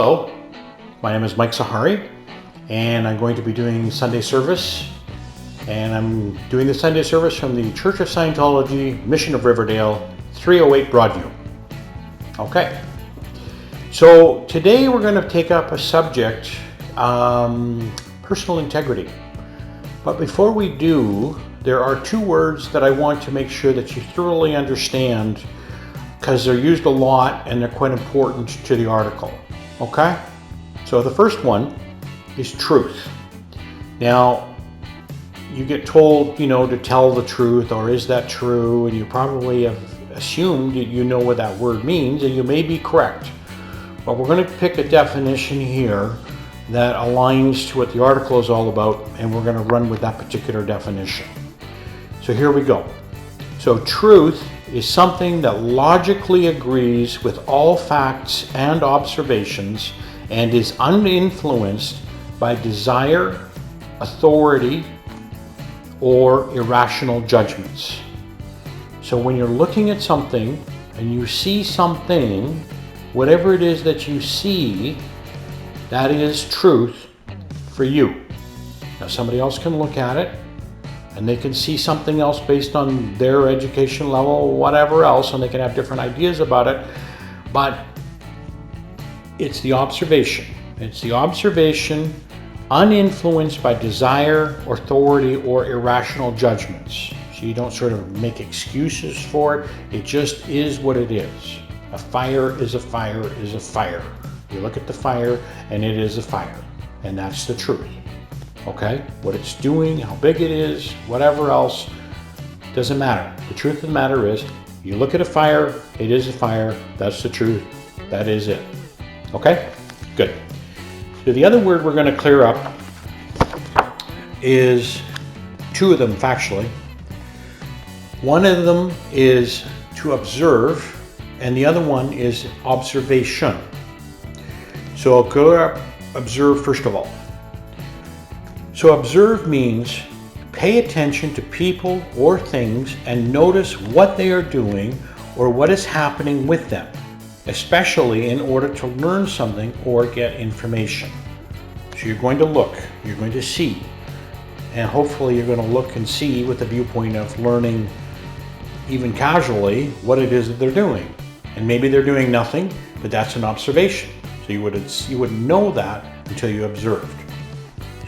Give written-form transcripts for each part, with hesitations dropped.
Hello, my name is Mike Sahari, and I'm going to be doing Sunday service. And I'm doing the Sunday service from the Church of Scientology, Mission of Riverdale, 308 Broadview. Okay, so today we're going to take up a subject, personal integrity. But before we do, there are two words that I want to make sure that you thoroughly understand, because they're used a lot and they're quite important to the article. Okay? So the first one is truth. Now, you get told, to tell the truth, or is that true? And you probably have assumed that you know what that word means, and you may be correct. But we're going to pick a definition here that aligns to what the article is all about, and we're going to run with that particular definition. So here we go. So truth is something that logically agrees with all facts and observations and is uninfluenced by desire, authority, or irrational judgments. So when you're looking at something and you see something, whatever it is that you see, that is truth for you. Now somebody else can look at it and they can see something else based on their education level, whatever else, and they can have different ideas about it. But it's the observation. It's the observation uninfluenced by desire, authority, or irrational judgments. So you don't sort of make excuses for it. It just is what it is. A fire is a fire is a fire. You look at the fire and it is a fire. And that's the truth. Okay? What it's doing, how big it is, whatever else, doesn't matter. The truth of the matter is, you look at a fire, it is a fire, that's the truth, that is it. Okay? Good. So the other word we're going to clear up is two of them factually. One of them is to observe, and the other one is observation. So I'll clear up observe first of all. So observe means pay attention to people or things and notice what they are doing or what is happening with them, especially in order to learn something or get information. So you're going to look, you're going to see, and hopefully you're going to look and see with the viewpoint of learning, even casually, what it is that they're doing. And maybe they're doing nothing, but that's an observation. So you wouldn't know that until you observed.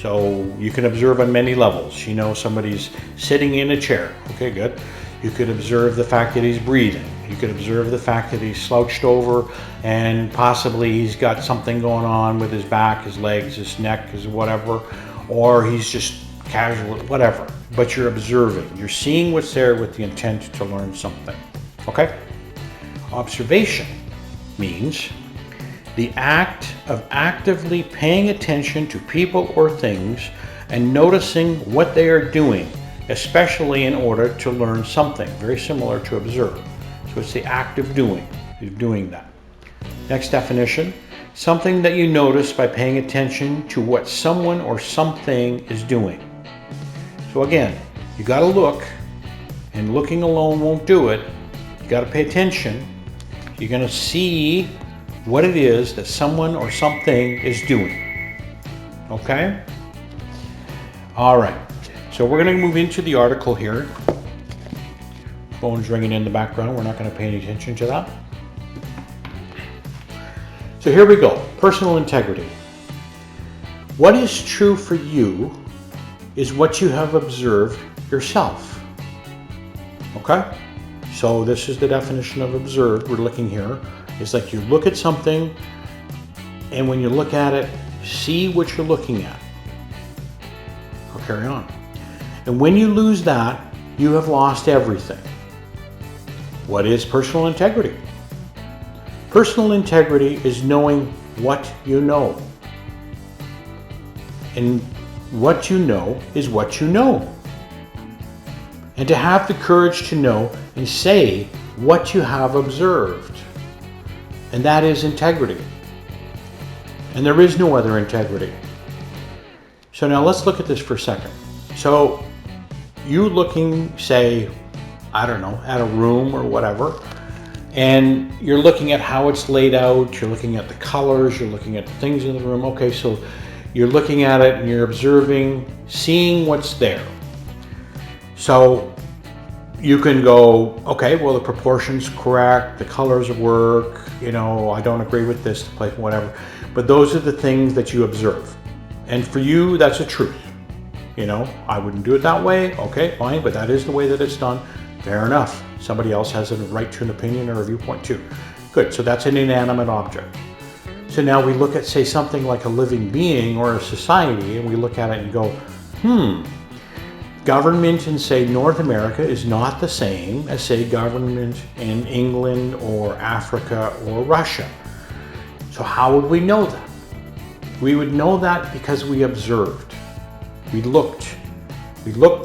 So you can observe on many levels. Somebody's sitting in a chair. Okay, good. You could observe the fact that he's breathing. You could observe the fact that he's slouched over and possibly he's got something going on with his back, his legs, his neck, his whatever, or he's just casual, whatever. But you're observing. You're seeing what's there with the intent to learn something. Okay? Observation means the act of actively paying attention to people or things and noticing what they are doing, especially in order to learn something. Very similar to observe. So it's the act of doing. You're doing that. Next definition, something that you notice by paying attention to what someone or something is doing. So again, you got to look, and looking alone won't do it. You got to pay attention. You're going to see what it is that someone or something is doing. Okay? All right. So we're going to move into the article here. Phone's ringing in the background. We're not going to pay any attention to that. So here we go. Personal integrity. What is true for you is what you have observed yourself. Okay? So this is the definition of observed. We're looking here. It's like you look at something, and when you look at it, see what you're looking at. I'll carry on. And when you lose that, you have lost everything. What is personal integrity? Personal integrity is knowing what you know. And what you know is what you know. And to have the courage to know and say what you have observed. And that is integrity. And there is no other integrity. So now let's look at this for a second. So you looking, say, I don't know, at a room or whatever, and you're looking at how it's laid out, you're looking at the colors, you're looking at things in the room. Okay, so you're looking at it and you're observing, seeing what's there. So you can go, okay, well, the proportion's correct, the colors work, you know, I don't agree with this place, whatever. But those are the things that you observe. And for you, that's a truth. You know, I wouldn't do it that way. Okay, fine, but that is the way that it's done. Fair enough. Somebody else has a right to an opinion or a viewpoint too. Good, so that's an inanimate object. So now we look at, say, something like a living being or a society, and we look at it and go, government in, say, North America is not the same as, say, government in England or Africa or Russia. So how would we know that? We would know that because we observed. We looked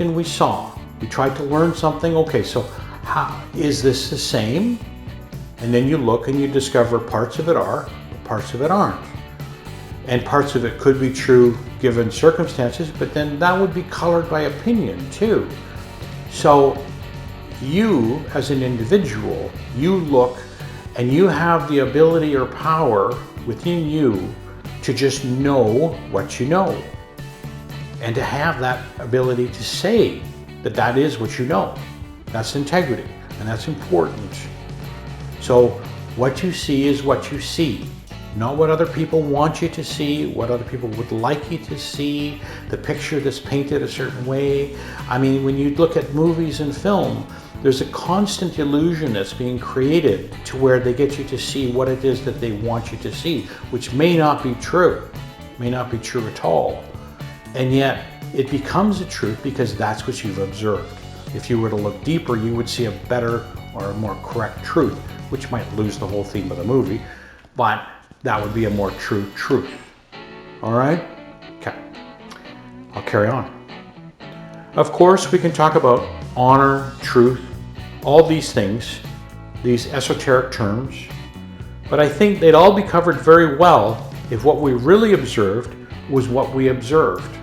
and we saw. We tried to learn something. Okay, so how is this the same? And then you look and you discover parts of it are, parts of it aren't. And parts of it could be true given circumstances, but then that would be colored by opinion too. So you, as an individual, you look and you have the ability or power within you to just know what you know. And to have that ability to say that that is what you know. That's integrity, and that's important. So what you see is what you see, not what other people want you to see, what other people would like you to see, the picture that's painted a certain way. I mean, when you look at movies and film, there's a constant illusion that's being created to where they get you to see what it is that they want you to see, which may not be true, may not be true at all. And yet it becomes a truth because that's what you've observed. If you were to look deeper, you would see a better or a more correct truth, which might lose the whole theme of the movie, but that would be a more true truth. All right? Okay. I'll carry on. Of course, we can talk about honor, truth, all these things, these esoteric terms, but I think they'd all be covered very well if what we really observed was what we observed.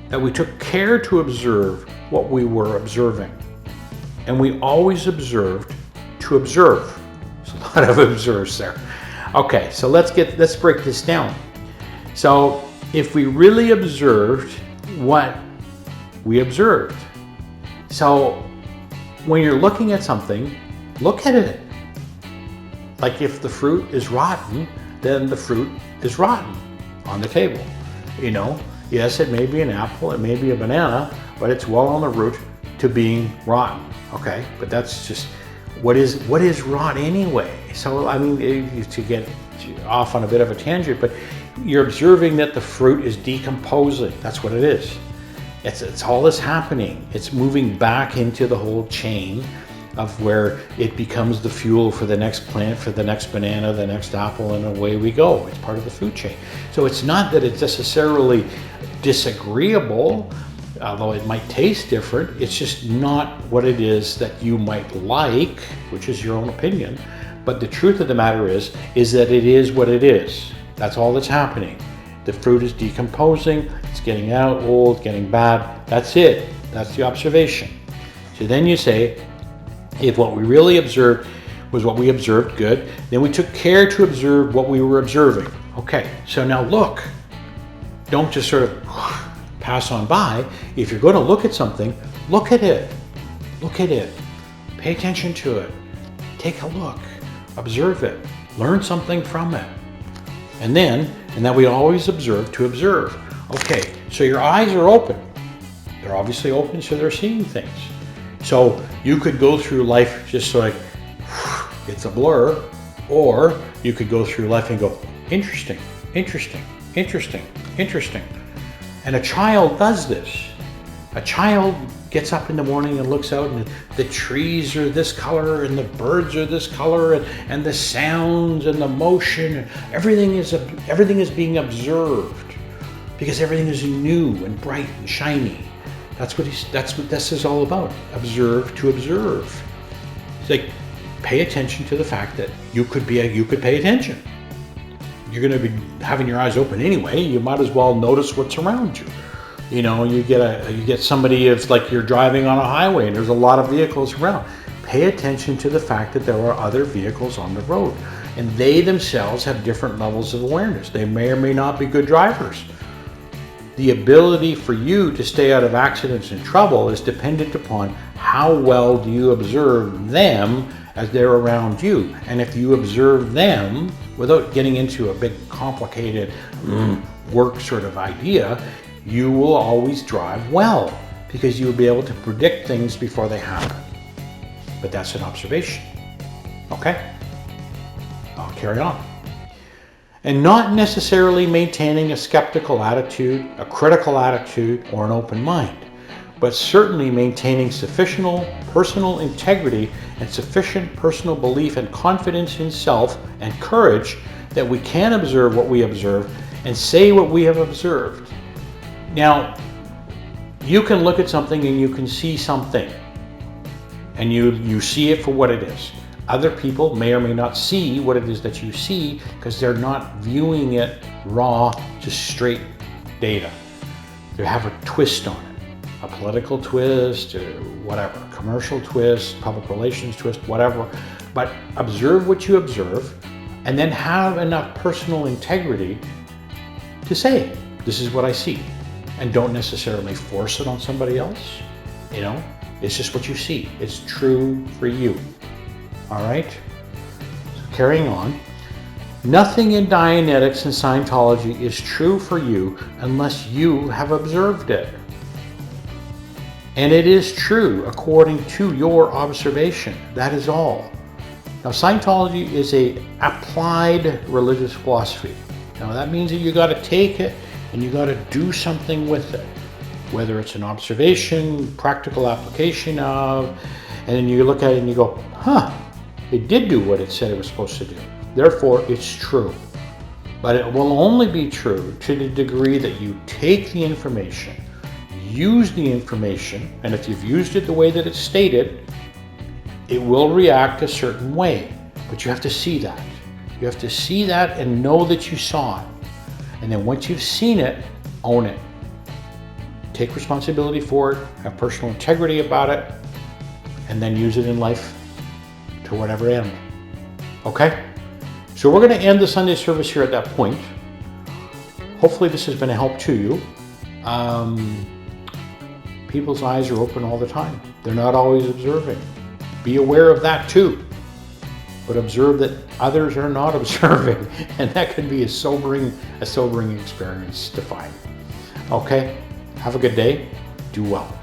That we took care to observe what we were observing. And we always observed to observe. There's a lot of observes there. Okay, so let's break this down. So if we really observed what we observed. So when you're looking at something, look at it. Like if the fruit is rotten, then the fruit is rotten on the table. You know, yes, it may be an apple, it may be a banana, but it's well on the route to being rotten. Okay, but that's just what is rot anyway. So I mean, to get off on a bit of a tangent, but you're observing that the fruit is decomposing. That's what it is. It's all that's happening. It's moving back into the whole chain of where it becomes the fuel for the next plant, for the next banana, the next apple, and away we go. It's part of the food chain. So it's not that it's necessarily disagreeable, although it might taste different. It's just not what it is that you might like, which is your own opinion. But the truth of the matter is that it is what it is. That's all that's happening. The fruit is decomposing, it's getting out, old, getting bad. That's it. That's the observation. So then you say, if what we really observed was what we observed, good. Then we took care to observe what we were observing. Okay, so now look. Don't just sort of pass on by. If you're going to look at something, look at it. Look at it. Pay attention to it. Take a look. Observe it. Learn something from it. And then we always observe to observe. Okay, so your eyes are open. They're obviously open, so they're seeing things. So you could go through life just like it's a blur, or you could go through life and go, interesting, interesting, interesting, interesting. And a child does this. A child gets up in the morning and looks out, and the trees are this color, and the birds are this color, and the sounds and the motion, and everything is being observed because everything is new and bright and shiny. That's what this is all about. Observe to observe. It's like, pay attention to the fact that you could pay attention. You're going to be having your eyes open anyway. You might as well notice what's around you. You know, you get somebody, it's like you're driving on a highway and there's a lot of vehicles around. pay attention to the fact that there are other vehicles on the road, and they themselves have different levels of awareness. They may or may not be good drivers. The ability for you to stay out of accidents and trouble is dependent upon how well do you observe them as they're around you. And if you observe them without getting into a big complicated work sort of idea, you will always drive well because you will be able to predict things before they happen. But that's an observation. Okay? I'll carry on. And not necessarily maintaining a skeptical attitude, a critical attitude, or an open mind, but certainly maintaining sufficient personal integrity and sufficient personal belief and confidence in self and courage that we can observe what we observe and say what we have observed. Now, you can look at something and you can see something, and you see it for what it is. Other people may or may not see what it is that you see because they're not viewing it raw, just straight data. They have a twist on it, a political twist, or whatever, commercial twist, public relations twist, whatever. But observe what you observe and then have enough personal integrity to say, this is what I see. And don't necessarily force it on somebody else. You know, it's just what you see. It's true for you. All right, so carrying on. Nothing in Dianetics and Scientology is true for you unless you have observed it. And it is true according to your observation. That is all. Now, Scientology is a applied religious philosophy. Now, that means that you got to take it and you got to do something with it, whether it's an observation, practical application of, and then you look at it and you go, huh, it did do what it said it was supposed to do. Therefore, it's true. But it will only be true to the degree that you take the information, use the information, and if you've used it the way that it's stated, it will react a certain way. But you have to see that. You have to see that and know that you saw it. And then once you've seen it, own it. Take responsibility for it, have personal integrity about it, and then use it in life to whatever end. Okay? So we're going to end the Sunday service here at that point. Hopefully this has been a help to you. People's eyes are open all the time. They're not always observing. Be aware of that too. But observe that others are not observing. And that can be a sobering experience to find. Okay? Have a good day. Do well.